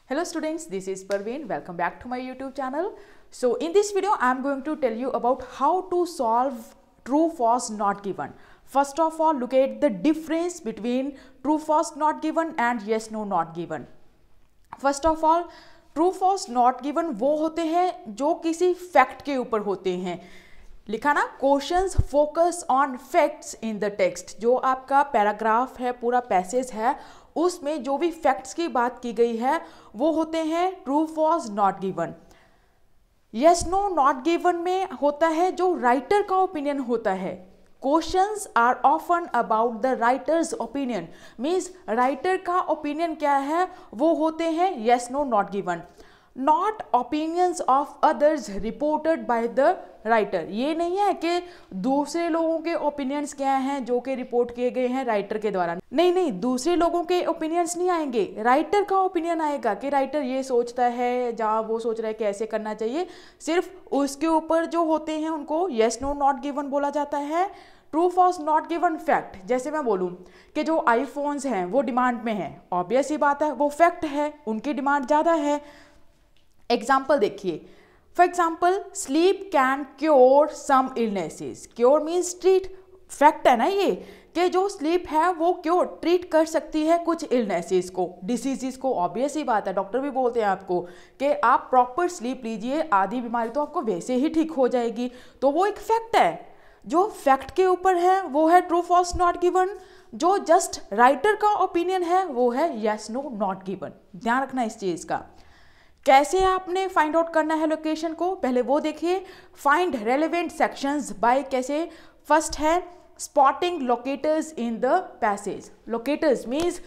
Hello students, this is Parveen. Welcome back to my YouTube channel. So in this video, I am going to tell you about how to solve true, false, not given. First of all, look at the difference between true, false, not given and yes, no, not given. First of all, true false not given वो होते हैं जो किसी fact के ऊपर होते हैं. लिखा ना, questions focus on facts in the text. जो आपका पैराग्राफ है, पूरा पैसेज है, उसमें जो भी फैक्ट्स की बात की गई है वो होते हैं true false not given. Yes no not given में होता है जो राइटर का ओपिनियन होता है. Questions are often about the writer's opinion, means writer का ओपिनियन क्या है वो होते हैं yes no not given. Not opinions of others reported by the writer. ये नहीं है कि दूसरे लोगों के ओपिनियंस क्या हैं जो कि रिपोर्ट किए गए हैं राइटर के द्वारा. नहीं, दूसरे लोगों के ओपिनियंस नहीं आएंगे, राइटर का ओपिनियन आएगा कि राइटर ये सोचता है, जहाँ वो सोच रहा है कि ऐसे करना चाहिए. सिर्फ उसके ऊपर जो होते हैं उनको यस नो नॉट गिवन बोला जाता है. True false not given fact, जैसे मैं बोलूँ कि जो आईफोन्स हैं वो डिमांड में हैं, ऑब्वियस ही बात है, वो फैक्ट है, उनकी डिमांड ज़्यादा है. एग्जाम्पल देखिए, for example sleep can cure some illnesses. Cure means treat, fact है ना ये कि जो स्लीप है वो क्योर ट्रीट कर सकती है कुछ इलनेसेस को, डिसीजेस को. ऑब्वियस ही बात है, डॉक्टर भी बोलते हैं आपको कि आप प्रॉपर स्लीप लीजिए, आधी बीमारी तो आपको वैसे ही ठीक हो जाएगी. तो वो एक फैक्ट है. जो फैक्ट के ऊपर है वो है ट्रू फॉल्स नॉट गिवन. जो जस्ट राइटर का ओपिनियन है वो है यस नो नॉट गिवन. ध्यान रखना इस चीज़ का. कैसे आपने फाइंड आउट करना है लोकेशन को, पहले वो देखिए. फाइंड रेलेवेंट सेक्शंस बाय, कैसे, फर्स्ट है spotting locators in the passage. Locators means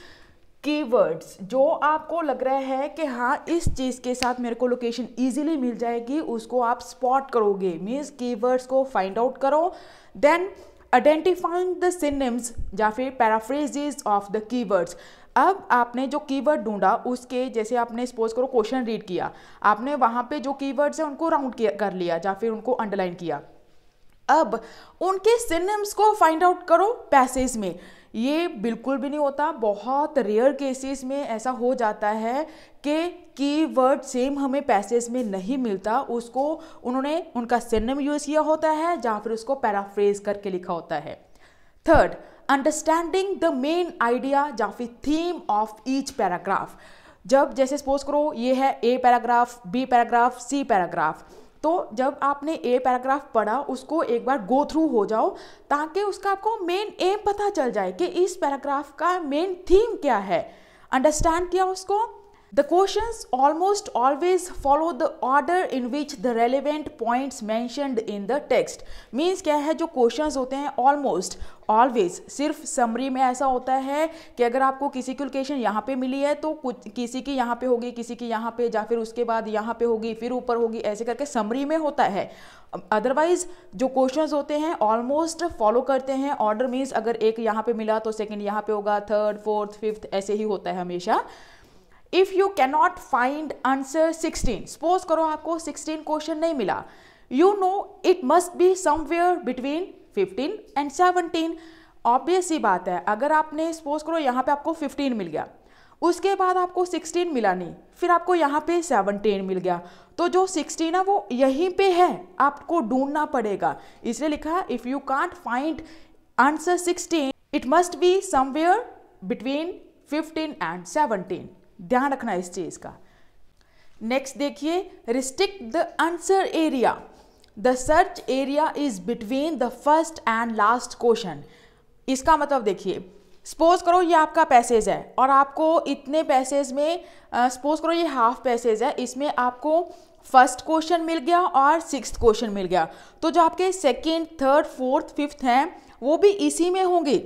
keywords, जो आपको लग रहा है कि हाँ इस चीज़ के साथ मेरे को लोकेशन इजीली मिल जाएगी, उसको आप स्पॉट करोगे, मीन्स कीवर्ड्स को फाइंड आउट करो. देन आइडेंटिफाइंग द सिनोनिम्स या फिर पैराफ्रेजेस ऑफ द कीवर्ड्स. अब आपने जो कीवर्ड ढूंढा उसके, जैसे आपने सपोज करो क्वेश्चन रीड किया, आपने वहाँ पे जो कीवर्ड्स हैं उनको राउंड कर लिया या फिर उनको अंडरलाइन किया. अब उनके सिनोनिम्स को फाइंड आउट करो पैसेज में. ये बिल्कुल भी नहीं होता, बहुत रेयर केसेस में ऐसा हो जाता है कि कीवर्ड सेम हमें पैसेज में नहीं मिलता, उसको उन्होंने उनका सिनोनिम यूज़ किया होता है या फिर उसको पैराफ्रेज करके लिखा होता है. Third, understanding the main idea या फिर थीम ऑफ ईच पैराग्राफ. जब जैसे सपोज करो ये है A paragraph, B paragraph, C paragraph, तो जब आपने ए पैराग्राफ पढ़ा उसको एक बार गो थ्रू हो जाओ ताकि उसका आपको मेन एम पता चल जाए कि इस पैराग्राफ का मेन थीम क्या है. अंडरस्टैंड किया उसको. The questions almost always follow the order in which the relevant points mentioned in the text. Means क्या है, जो क्वेश्चंस होते हैं ऑलमोस्ट ऑलवेज, सिर्फ समरी में ऐसा होता है कि अगर आपको किसी की लोकेशन यहाँ पे मिली है तो कुछ किसी की यहाँ पे होगी, किसी की यहाँ पे, या फिर उसके बाद यहाँ पे होगी, फिर ऊपर होगी, ऐसे करके समरी में होता है. अदरवाइज जो क्वेश्चंस होते हैं ऑलमोस्ट फॉलो करते हैं ऑर्डर. मीन्स अगर एक यहाँ पे मिला तो सेकेंड यहाँ पे होगा, थर्ड, फोर्थ, फिफ्थ, ऐसे ही होता है हमेशा. If you cannot find answer 16, suppose करो आपको 16 क्वेश्चन नहीं मिला, you know it must be somewhere between 15 and 17. Obvious ही बात है, अगर आपने सपोज करो यहाँ पे आपको 15 मिल गया, उसके बाद आपको 16 मिला नहीं, फिर आपको यहाँ पे 17 मिल गया, तो जो 16 है वो यहीं पे है, आपको ढूंढना पड़ेगा. इसलिए लिखा if you can't find answer 16 it must be somewhere between 15 and 17. ध्यान रखना इस चीज का. नेक्स्ट देखिए, restrict the answer area. The search area is between the first and last question. इसका मतलब देखिए, सपोज करो ये आपका पैसेज है और आपको इतने पैसेज में, सपोज करो ये हाफ पैसेज है, इसमें आपको फर्स्ट क्वेश्चन मिल गया और सिक्स्थ क्वेश्चन मिल गया, तो जो आपके सेकेंड, थर्ड, फोर्थ, फिफ्थ हैं वो भी इसी में होंगे.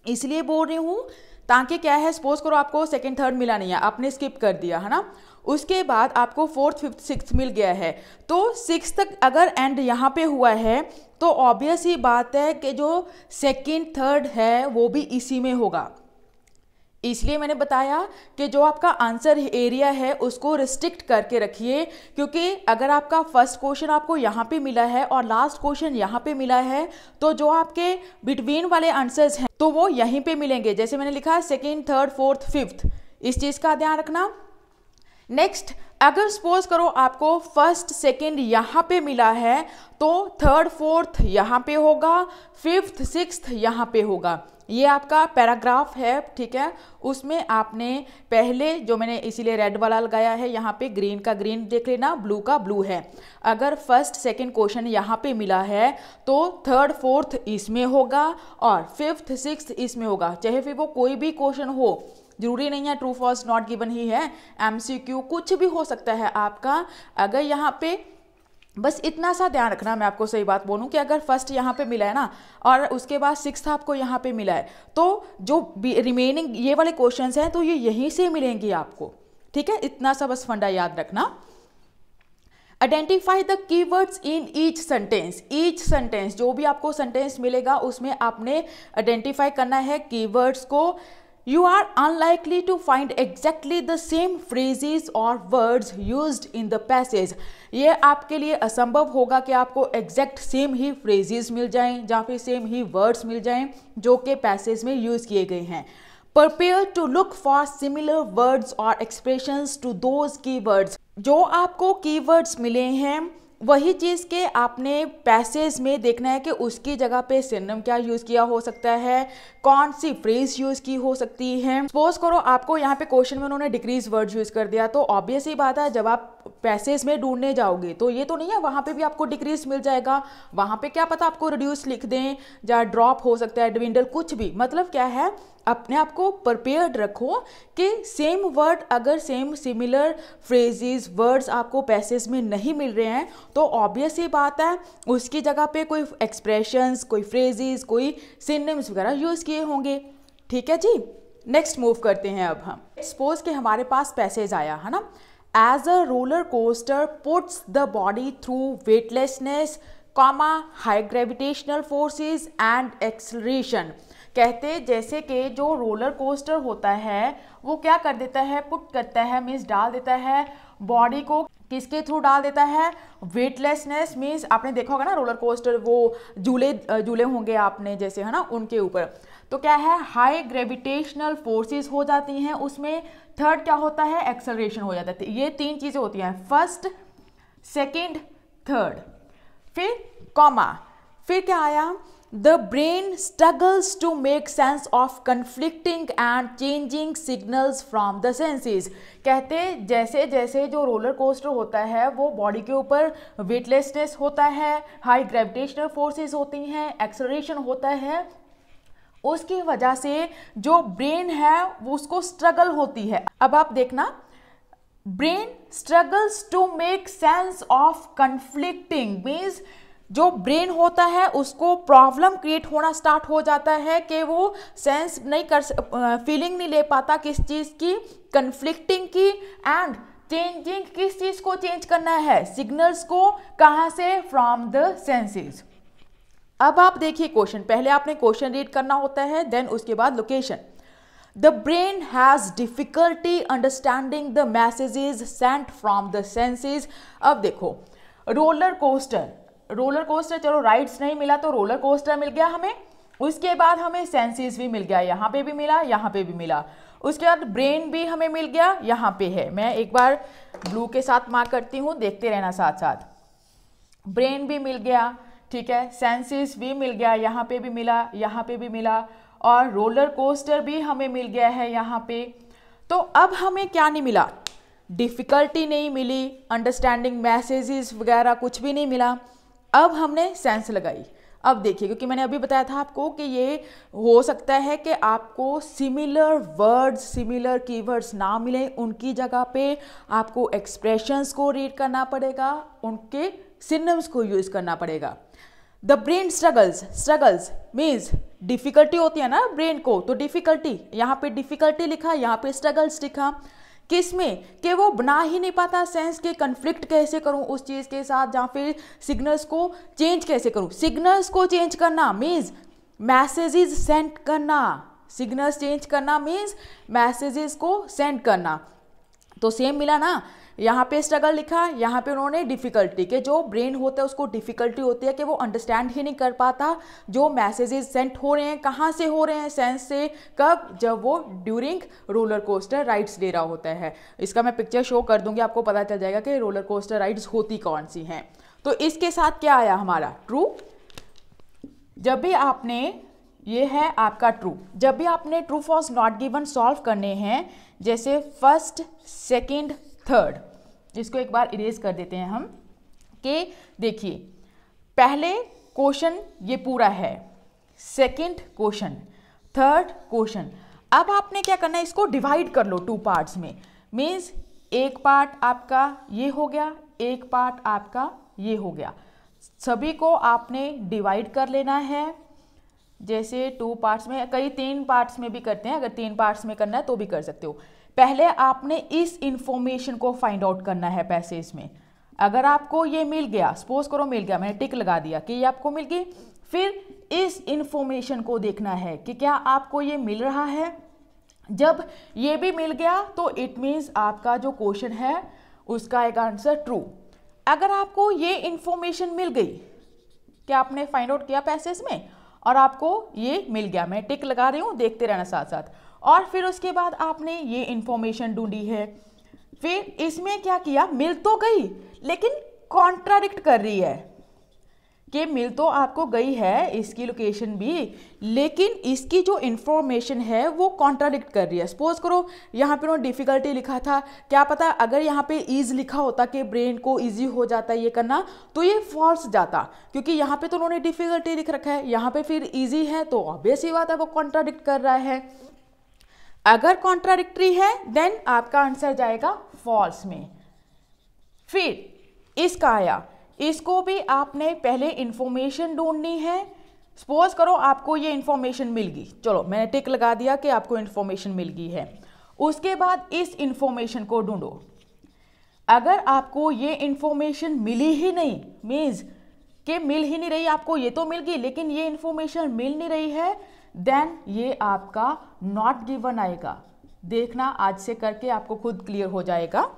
इसलिए बोल रही हूँ ताकि क्या है, सपोज करो आपको सेकंड, थर्ड मिला नहीं है, आपने स्किप कर दिया है ना, उसके बाद आपको फोर्थ, फिफ्थ, सिक्स्थ मिल गया है, तो सिक्स तक अगर एंड यहाँ पे हुआ है तो ऑब्वियस ही बात है कि जो सेकंड, थर्ड है वो भी इसी में होगा. इसलिए मैंने बताया कि जो आपका आंसर एरिया है उसको रिस्ट्रिक्ट करके रखिए, क्योंकि अगर आपका फर्स्ट क्वेश्चन आपको यहाँ पे मिला है और लास्ट क्वेश्चन यहाँ पे मिला है तो जो आपके बिटवीन वाले आंसर्स हैं तो वो यहीं पे मिलेंगे. जैसे मैंने लिखा सेकेंड, थर्ड, फोर्थ, फिफ्थ, इस चीज़ का ध्यान रखना. नेक्स्ट, अगर सपोज करो आपको फर्स्ट सेकंड यहाँ पे मिला है तो थर्ड फोर्थ यहाँ पे होगा, फिफ्थ सिक्स्थ यहाँ पे होगा। ये आपका पैराग्राफ है, ठीक है। उसमें आपने पहले जो मैंने इसीलिए रेड वाला लगाया है, यहाँ पे ग्रीन का ग्रीन देख लेना, ब्लू का ब्लू है। अगर फर्स्ट सेकंड क्वेश्चन यहाँ पे मिला है तो थर्ड फोर्थ इसमें होगा और फिफ्थ सिक्स्थ इसमें होगा। चाहे फिर वो कोई भी क्वेश्चन हो, जरूरी नहीं है ट्रू फॉल्स नॉट गिवन ही है, एमसीक्यू कुछ भी हो सकता है आपका। अगर यहाँ पे बस इतना सा ध्यान रखना, मैं आपको सही बात बोलूं कि अगर फर्स्ट यहाँ पे मिला है ना और उसके बाद सिक्स्थ आपको यहाँ पे मिला है, तो जो रिमेनिंग ये वाले क्वेश्चंस हैं तो ये यहीं से मिलेंगे आपको, ठीक है। इतना सा बस फंडा याद रखना। Identify the keywords in each sentence. Each sentence, जो भी आपको सेंटेंस मिलेगा उसमें आपने आइडेंटिफाई करना है कीवर्ड्स को। You are unlikely to find exactly the same phrases or words used in the passage. ये आपके लिए असंभव होगा कि आपको एग्जैक्ट सेम ही फ्रेजेस मिल जाएं या फिर सेम ही वर्ड्स मिल जाएं जो कि पैसेज में यूज किए गए हैं। Prepare to look for similar words or expressions to those keywords. जो आपको कीवर्ड्स मिले हैं वही चीज़ के आपने पैसेज में देखना है कि उसकी जगह पे सिनोनिम क्या यूज़ किया हो सकता है, कौन सी फ्रेज यूज़ की हो सकती है। सपोज करो आपको यहाँ पे क्वेश्चन में उन्होंने डिक्रीज वर्ड यूज़ कर दिया, तो ऑब्वियस ही बात है जब आप पैसेज में ढूंढने जाओगे तो ये तो नहीं है वहाँ पे भी आपको डिक्रीज मिल जाएगा, वहाँ पे क्या पता आपको रिड्यूस लिख दें या ड्रॉप हो सकता है, डिविंडल, कुछ भी। मतलब क्या है, अपने आप को प्रिपेयर्ड रखो कि सेम वर्ड, अगर सेम सिमिलर फ्रेजेस वर्ड्स आपको पैसेज में नहीं मिल रहे हैं तो ऑब्वियस ही बात है उसकी जगह पे कोई एक्सप्रेशंस, कोई फ्रेजेस, कोई सिनोनिम्स वगैरह यूज़ किए होंगे, ठीक है जी। नेक्स्ट मूव करते हैं अब हम। सपोज कि हमारे पास पैसेज आया है ना, as a roller coaster puts the body through weightlessness, comma, high gravitational forces and acceleration. कहते जैसे कि जो रोलर कोस्टर होता है वो क्या कर देता है, पुट करता है मीन्स डाल देता है बॉडी को, किसके थ्रू डाल देता है, वेटलेसनेस मीन्स आपने देखा होगा ना रोलर कोस्टर, वो झूले होंगे आपने जैसे, है ना, उनके ऊपर। तो क्या है, हाई ग्रेविटेशनल फोर्सेस हो जाती हैं उसमें। थर्ड क्या होता है, एक्सेलरेशन हो जाता है। ये तीन चीज़ें होती हैं, फर्स्ट, सेकेंड, थर्ड। फिर कॉमा, फिर क्या आया, The brain struggles to make sense of conflicting and changing signals from the senses. कहते जैसे जैसे जो रोलर कोस्टर होता है वो बॉडी के ऊपर वेटलेसनेस होता है, हाई ग्रेविटेशनल फोर्सेस होती हैं, एक्सेलरेशन होता है, उसकी वजह से जो ब्रेन है वो उसको स्ट्रगल होती है। अब आप देखना, brain struggles to make sense of conflicting means जो ब्रेन होता है उसको प्रॉब्लम क्रिएट होना स्टार्ट हो जाता है कि वो सेंस नहीं कर, फीलिंग नहीं ले पाता किस चीज़ की, कन्फ्लिक्टिंग की, एंड चेंजिंग, किस चीज़ को चेंज करना है, सिग्नल्स को, कहाँ से, फ्रॉम द सेंसेस। अब आप देखिए क्वेश्चन, पहले आपने क्वेश्चन रीड करना होता है, देन उसके बाद location. The brain has difficulty understanding the messages sent from the senses. अब देखो रोलर कोस्टर, रोलर कोस्टर चलो राइड्स नहीं मिला तो रोलर कोस्टर मिल गया हमें, उसके बाद हमें सेंसेस भी मिल गया, यहाँ पे भी मिला, यहाँ पे भी मिला, उसके बाद ब्रेन भी हमें मिल गया, यहाँ पे है। मैं एक बार ब्लू के साथ मार्क करती हूँ, देखते रहना साथ साथ। ब्रेन भी मिल गया, ठीक है, सेंसेस भी मिल गया, यहाँ पे भी मिला, यहाँ पे भी मिला, और रोलर कोस्टर भी हमें मिल गया है यहाँ पे। तो अब हमें क्या नहीं मिला, डिफ़िकल्टी नहीं मिली, अंडरस्टैंडिंग मैसेजेस वगैरह कुछ भी नहीं मिला। अब हमने सेंस लगाई। अब देखिए, क्योंकि मैंने अभी बताया था आपको कि ये हो सकता है कि आपको सिमिलर वर्ड्स, सिमिलर कीवर्ड्स ना मिले, उनकी जगह पे आपको एक्सप्रेशंस को रीड करना पड़ेगा, उनके सिनोनिम्स को यूज़ करना पड़ेगा। The brain struggles means difficulty होती है ना ब्रेन को, तो डिफ़िकल्टी, यहाँ पे डिफ़िकल्टी लिखा, यहाँ पे स्ट्रगल्स लिखा, किसमें कि वो बना ही नहीं पाता सेंस के, कन्फ्लिक्ट कैसे करूं उस चीज़ के साथ, या फिर सिग्नल्स को चेंज कैसे करूं। सिग्नल्स को चेंज करना मीन्स मैसेजेस सेंड करना, सिग्नल्स चेंज करना मीन्स मैसेजेस को सेंड करना। तो सेम मिला ना, यहाँ पे स्ट्रगल लिखा, यहाँ पे उन्होंने डिफिकल्टी, के जो ब्रेन होता है उसको डिफिकल्टी होती है कि वो अंडरस्टैंड ही नहीं कर पाता जो मैसेजेस सेंड हो रहे हैं, कहाँ से हो रहे हैं, सेंस से, कब, जब वो ड्यूरिंग रोलर कोस्टर राइड्स ले रहा होता है। इसका मैं पिक्चर शो कर दूंगी, आपको पता चल जाएगा कि रोलर कोस्टर राइड्स होती कौन सी हैं। तो इसके साथ क्या आया हमारा ट्रू। जब भी आपने, ये है आपका ट्रू, जब भी आपने true false not given solve करने हैं, जैसे फर्स्ट, सेकंड, थर्ड, इसको एक बार इरेज कर देते हैं हम, कि देखिए पहले क्वेश्चन ये पूरा है, सेकंड क्वेश्चन, थर्ड क्वेश्चन। अब आपने क्या करना है, इसको डिवाइड कर लो टू पार्ट्स में। मीन्स एक पार्ट आपका ये हो गया, एक पार्ट आपका ये हो गया। सभी को आपने डिवाइड कर लेना है, जैसे टू पार्ट्स में, कई 3 पार्ट्स में भी करते हैं, अगर 3 पार्ट्स में करना है तो भी कर सकते हो। पहले आपने इस इंफॉर्मेशन को फाइंड आउट करना है पैसेज में। अगर आपको ये मिल गया, सपोज करो मिल गया, मैंने टिक लगा दिया कि ये आपको मिल गई, फिर इस इंफॉर्मेशन को देखना है कि क्या आपको ये मिल रहा है। जब ये भी मिल गया तो इट मीन्स आपका जो क्वेश्चन है उसका एक आंसर ट्रू। अगर आपको ये इंफॉर्मेशन मिल गई कि आपने फाइंड आउट किया पैसेज में और आपको ये मिल गया, मैं टिक लगा रही हूँ, देखते रहना साथ साथ, और फिर उसके बाद आपने ये इंफॉर्मेशन ढूंढी है, फिर इसमें क्या किया, मिल तो गई लेकिन कॉन्ट्राडिक्ट कर रही है कि मिल तो आपको गई है इसकी लोकेशन भी, लेकिन इसकी जो इंफॉर्मेशन है वो कॉन्ट्राडिक्ट कर रही है। सपोज करो यहाँ पे उन्होंने डिफिकल्टी लिखा था, क्या पता अगर यहाँ पे ईज लिखा होता कि ब्रेन को इजी हो जाता है ये करना, तो ये फॉल्स जाता, क्योंकि यहाँ पे तो उन्होंने डिफिकल्टी लिख रखा है, यहाँ पे फिर ईजी है, तो ऑब्वियस ही बात है वो कॉन्ट्राडिक्ट कर रहा है। अगर कॉन्ट्राडिक्टरी है देन आपका आंसर जाएगा फॉल्स में। फिर इसका आया, इसको भी आपने पहले इंफॉर्मेशन ढूंढनी है। सपोज करो आपको ये इंफॉर्मेशन मिल गई, चलो मैंने टिक लगा दिया कि आपको इंफॉर्मेशन मिल गई है। उसके बाद इस इंफॉर्मेशन को ढूंढो। अगर आपको ये इंफॉर्मेशन मिली ही नहीं, मीन्स कि मिल ही नहीं रही, आपको ये तो मिल गई लेकिन ये इंफॉर्मेशन मिल नहीं रही है, देन ये आपका नॉट गिवन आएगा। देखना आज से करके आपको खुद क्लियर हो जाएगा।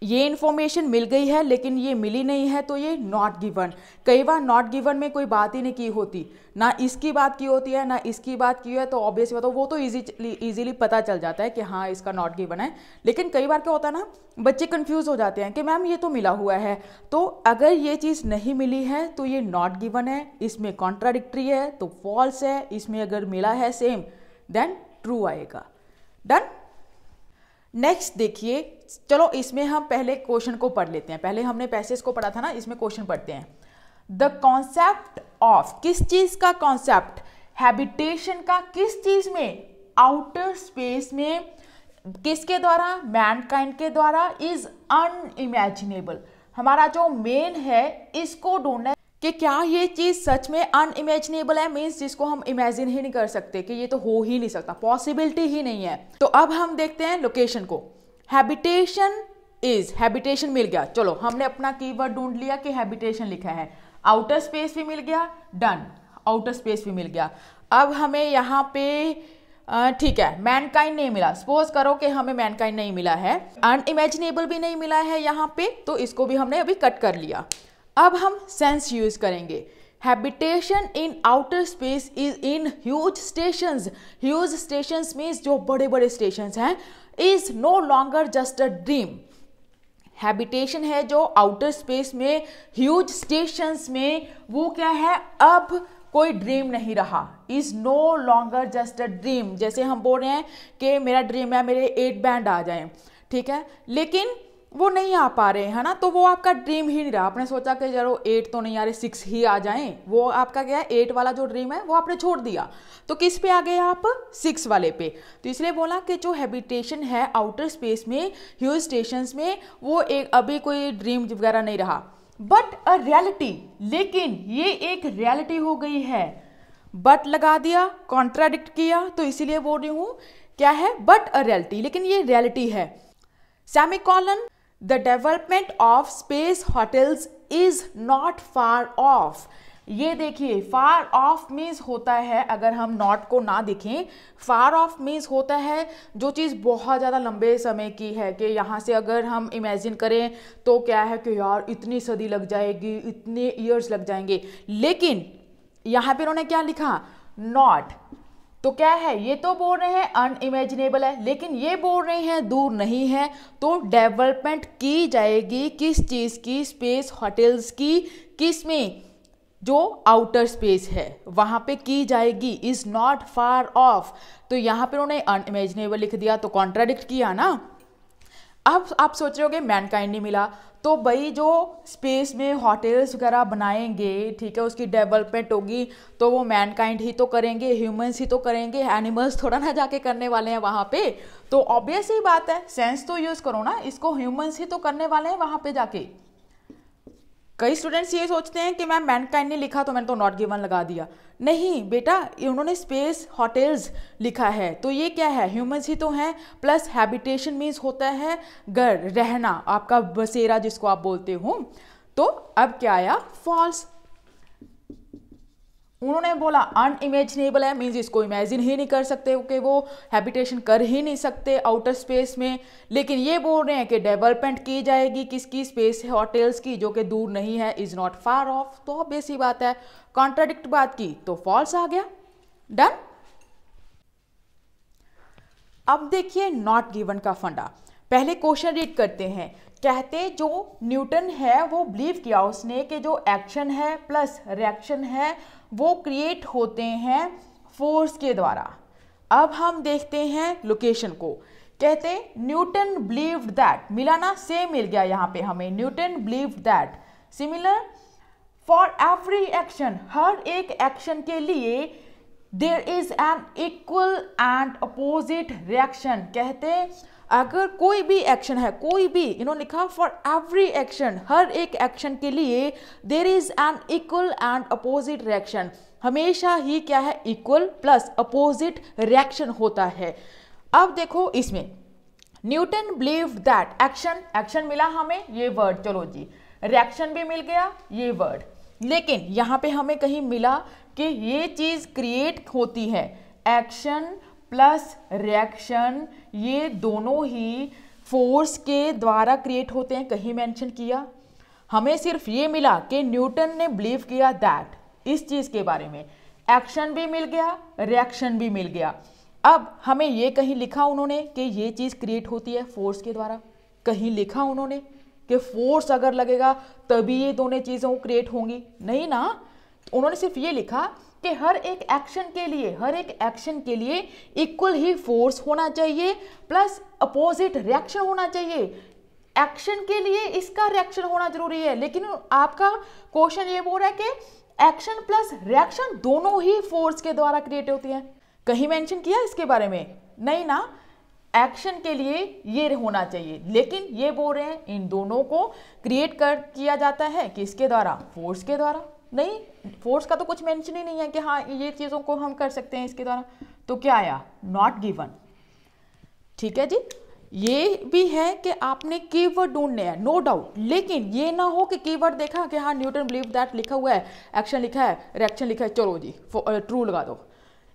ये इन्फॉर्मेशन मिल गई है लेकिन ये मिली नहीं है तो ये नॉट गिवन। कई बार नॉट गिवन में कोई बात ही नहीं की होती, ना इसकी बात की होती है ना इसकी बात की है, तो ऑब्वियस बात वो तो इजीली पता चल जाता है कि हाँ इसका नॉट गिवन है। लेकिन कई बार क्या होता है ना, बच्चे कंफ्यूज हो जाते हैं कि मैम ये तो मिला हुआ है, तो अगर ये चीज़ नहीं मिली है तो ये नॉट गिवन है, इसमें कॉन्ट्राडिक्टरी है तो फॉल्स है, इसमें अगर मिला है सेम देन ट्रू आएगा। डन। नेक्स्ट देखिए, चलो इसमें हम पहले क्वेश्चन को पढ़ लेते हैं। पहले हमने पैसेज को पढ़ा था ना, इसमें क्वेश्चन पढ़ते हैं। द कॉन्सेप्ट ऑफ, किस चीज का कॉन्सेप्ट, हैबिटेशन का, किस चीज में, आउटर स्पेस में, किसके द्वारा, मैनकाइंड के द्वारा, इज अनइमेजिनेबल। हमारा जो मेन है इसको ढूंढना है कि क्या ये चीज सच में अनइमेजिनेबल है, मीन्स जिसको हम इमेजिन ही नहीं कर सकते, कि ये तो हो ही नहीं सकता, पॉसिबिलिटी ही नहीं है। तो अब हम देखते हैं लोकेशन को। हैबिटेशन इज, हैबिटेशन मिल गया, चलो हमने अपना कीवर्ड ढूंढ लिया कि हैबिटेशन लिखा है। आउटर स्पेस भी मिल गया, डन, आउटर स्पेस भी मिल गया। अब हमें यहाँ पे ठीक है मैनकाइंड नहीं मिला, सपोज करो कि हमें मैनकाइंड नहीं मिला है, अनइमेजिनेबल भी नहीं मिला है यहाँ पे, तो इसको भी हमने अभी कट कर लिया। अब हम सेंस यूज करेंगे। Habitation in outer space is in huge stations. Huge stations means जो बड़े बड़े स्टेशंस हैं, is no longer just a dream. Habitation है जो आउटर स्पेस में, ह्यूज स्टेशंस में, वो क्या है, अब कोई ड्रीम नहीं रहा। Is no longer just a dream. जैसे हम बोल रहे हैं कि मेरा ड्रीम है मेरे 8 बैंड आ जाएं, ठीक है, लेकिन वो नहीं आ पा रहे हैं ना, तो वो आपका ड्रीम ही नहीं रहा। आपने सोचा कि चलो 8 तो नहीं आ रहे, 6 ही आ जाएं, वो आपका क्या है, 8 वाला जो ड्रीम है वो आपने छोड़ दिया, तो किस पे आ गए आप, 6 वाले पे। तो इसलिए बोला कि जो हैबिटेशन है आउटर स्पेस में, ह्यूज स्टेशंस में, वो एक अभी कोई ड्रीम वगैरह नहीं रहा, बट अ रियलिटी, लेकिन ये एक रियलिटी हो गई है। बट लगा दिया, कॉन्ट्राडिक्ट किया, तो इसीलिए बोल रही हूँ क्या है, बट अ रियलिटी, लेकिन ये रियलिटी है। Semicolon, the development of space hotels is not far off. ये देखिए फार ऑफ मीन्स होता है, अगर हम नॉट को ना देखें, फार ऑफ मीन्स होता है जो चीज़ बहुत ज़्यादा लंबे समय की है, कि यहाँ से अगर हम इमेजिन करें तो क्या है कि यार इतनी सदी लग जाएगी, इतने ईयर्स लग जाएंगे, लेकिन यहाँ पे उन्होंने क्या लिखा, नॉट, तो क्या है, ये तो बोल रहे हैं अनइमेजिनेबल है, लेकिन ये बोल रहे हैं दूर नहीं है, तो डेवलपमेंट की जाएगी किस चीज़ की, स्पेस होटल्स की, किस में, जो आउटर स्पेस है वहां पे की जाएगी, इज नॉट फार ऑफ, तो यहाँ पे उन्होंने अनइमेजिनेबल लिख दिया, तो कॉन्ट्राडिक्ट किया ना। अब आप सोच रहे होगे मैनकाइंड नहीं मिला, तो भाई जो स्पेस में होटल्स वगैरह बनाएंगे, ठीक है, उसकी डेवलपमेंट होगी तो वो मैनकाइंड ही तो करेंगे, ह्यूमंस ही तो करेंगे, एनिमल्स थोड़ा ना जाके करने वाले हैं वहाँ पे, तो ऑब्वियस ही बात है, सेंस तो यूज करो ना, इसको ह्यूमंस ही तो करने वाले हैं वहाँ पे जाके। कई स्टूडेंट्स ये सोचते हैं कि मैम मैनकाइंड ने लिखा तो मैंने तो नॉट गिवन लगा दिया, नहीं बेटा, उन्होंने स्पेस होटल्स लिखा है, तो ये क्या है, ह्यूमंस ही तो हैं, प्लस हैबिटेशन मीन्स होता है घर, रहना, आपका बसेरा जिसको आप बोलते हो, तो अब क्या आया, फॉल्स। उन्होंने बोला अनइमेजिनेबल है, मीन्स इसको इमेजिन ही नहीं कर सकते कि वो हैबिटेशन कर ही नहीं सकते आउटर स्पेस में, लेकिन ये बोल रहे हैं कि डेवलपमेंट की जाएगी किसकी, स्पेस होटल्स की, जो कि दूर नहीं है, इज नॉट फार ऑफ, तो ऑब्वियस ही बात है, कॉन्ट्राडिक्ट बात की तो फॉल्स आ गया, डन। अब देखिए नॉट गिवन का फंडा, पहले क्वेश्चन रीड करते हैं, कहते जो न्यूटन है वो बिलीव किया उसने कि जो एक्शन है प्लस रिएक्शन है वो क्रिएट होते हैं फोर्स के द्वारा। अब हम देखते हैं लोकेशन को, कहते न्यूटन बिलीव्ड दैट, मिला ना, सेम मिल गया यहाँ पे हमें, Newton believed that, similar for every action, हर एक एक्शन के लिए there is an equal and opposite reaction, कहते अगर कोई भी एक्शन है, कोई भी, इन्होंने लिखा फॉर एवरी एक्शन, हर एक एक्शन के लिए there is an equal and opposite reaction, हमेशा ही क्या है, इक्वल प्लस अपोजिट रिएक्शन होता है। अब देखो इसमें Newton believe that, action, action मिला हमें ये वर्ड, चलो जी, रिएक्शन भी मिल गया ये वर्ड, लेकिन यहाँ पे हमें कहीं मिला कि ये चीज क्रिएट होती है, एक्शन प्लस रिएक्शन ये दोनों ही फोर्स के द्वारा क्रिएट होते हैं, कहीं मेंशन किया, हमें सिर्फ ये मिला कि न्यूटन ने बिलीव किया दैट, इस चीज के बारे में, एक्शन भी मिल गया, रिएक्शन भी मिल गया। अब हमें ये कहीं लिखा उन्होंने कि ये चीज क्रिएट होती है फोर्स के द्वारा, कहीं लिखा उन्होंने कि फोर्स अगर लगेगा तभी ये दोनों चीजों क्रिएट होंगी, नहीं ना, उन्होंने सिर्फ ये लिखा कि हर एक एक्शन के लिए इक्वल ही फोर्स होना चाहिए प्लस अपोजिट रिएक्शन होना चाहिए, एक्शन के लिए इसका रिएक्शन होना जरूरी है, लेकिन आपका क्वेश्चन ये बोल रहा है कि एक्शन प्लस रिएक्शन दोनों ही फोर्स के द्वारा क्रिएट होती है, कहीं मेंशन किया इसके बारे में, नहीं ना, एक्शन के लिए ये होना चाहिए, लेकिन ये बोल रहे हैं इन दोनों को क्रिएट किया जाता है किसके द्वारा, फोर्स के द्वारा, नहीं, फोर्स का तो कुछ मेंशन ही नहीं है कि हाँ ये चीज़ों को हम कर सकते हैं इसके द्वारा, तो क्या आया, नॉट गिवन। ठीक है जी, ये भी है कि आपने कीवर्ड ढूंढने हैं, नो डाउट, लेकिन ये ना हो कि कीवर्ड देखा कि हाँ न्यूटन बिलीव दैट लिखा हुआ है, एक्शन लिखा है, रिएक्शन लिखा है, चलो जी ट्रू लगा दो,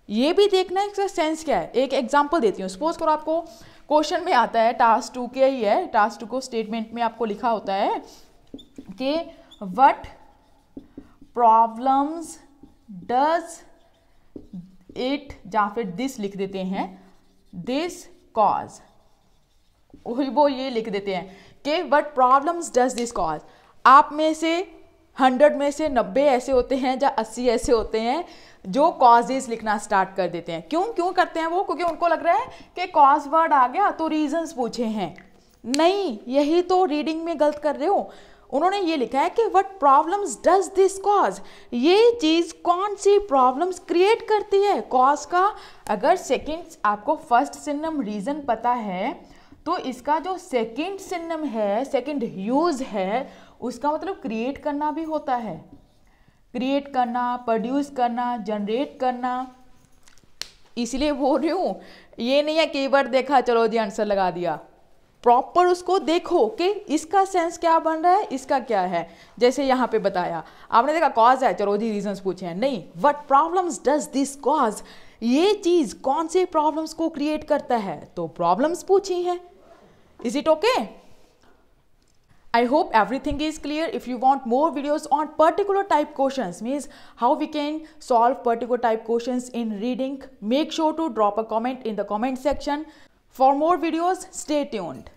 ये भी देखना है इसका सेंस क्या है। एक एग्जांपल देती हूँ, सपोज करो आपको क्वेश्चन में आता है, टास्क 2 के ही है, टास्क 2 को स्टेटमेंट में आपको लिखा होता है कि व्हाट प्रॉब्लम्स डज इट, या फिर दिस लिख देते हैं, दिस कॉज, वो ये लिख देते हैं कि what problems does this cause. आप में से 100 में से 90 ऐसे होते हैं या 80 ऐसे होते हैं जो कॉजेज लिखना स्टार्ट कर देते हैं। क्यों करते हैं वो? क्योंकि उनको लग रहा है कि कॉज वर्ड आ गया तो रीजंस पूछे हैं। नहीं, यही तो रीडिंग में गलत कर रहे हो। उन्होंने ये लिखा है कि what problems does this cause, ये चीज कौन सी प्रॉब्लम्स क्रिएट करती है कॉज का। अगर सेकंड आपको फर्स्ट सिनोनिम रीजन पता है तो इसका जो सेकंड सिनोनिम है, सेकंड यूज है, उसका मतलब क्रिएट करना भी होता है। क्रिएट करना, प्रोड्यूस करना, जनरेट करना। इसलिए बोल रही हूँ, ये नहीं है कीवर्ड देखा चलो जी आंसर लगा दिया। प्रॉपर उसको देखो कि इसका सेंस क्या बन रहा है, इसका क्या है। जैसे यहाँ पे बताया आपने, देखा कॉज है, चलो जी रीजंस पूछे हैं, नहीं, what problems does this cause, ये चीज कौन से प्रॉब्लम्स को क्रिएट करता है, तो प्रॉब्लम्स पूछी हैं। Is it okay? I hope everything is clear. If you want more videos on particular type questions, means how we can solve particular type questions in reading, make sure to drop a comment in the comment section. For more videos, stay tuned.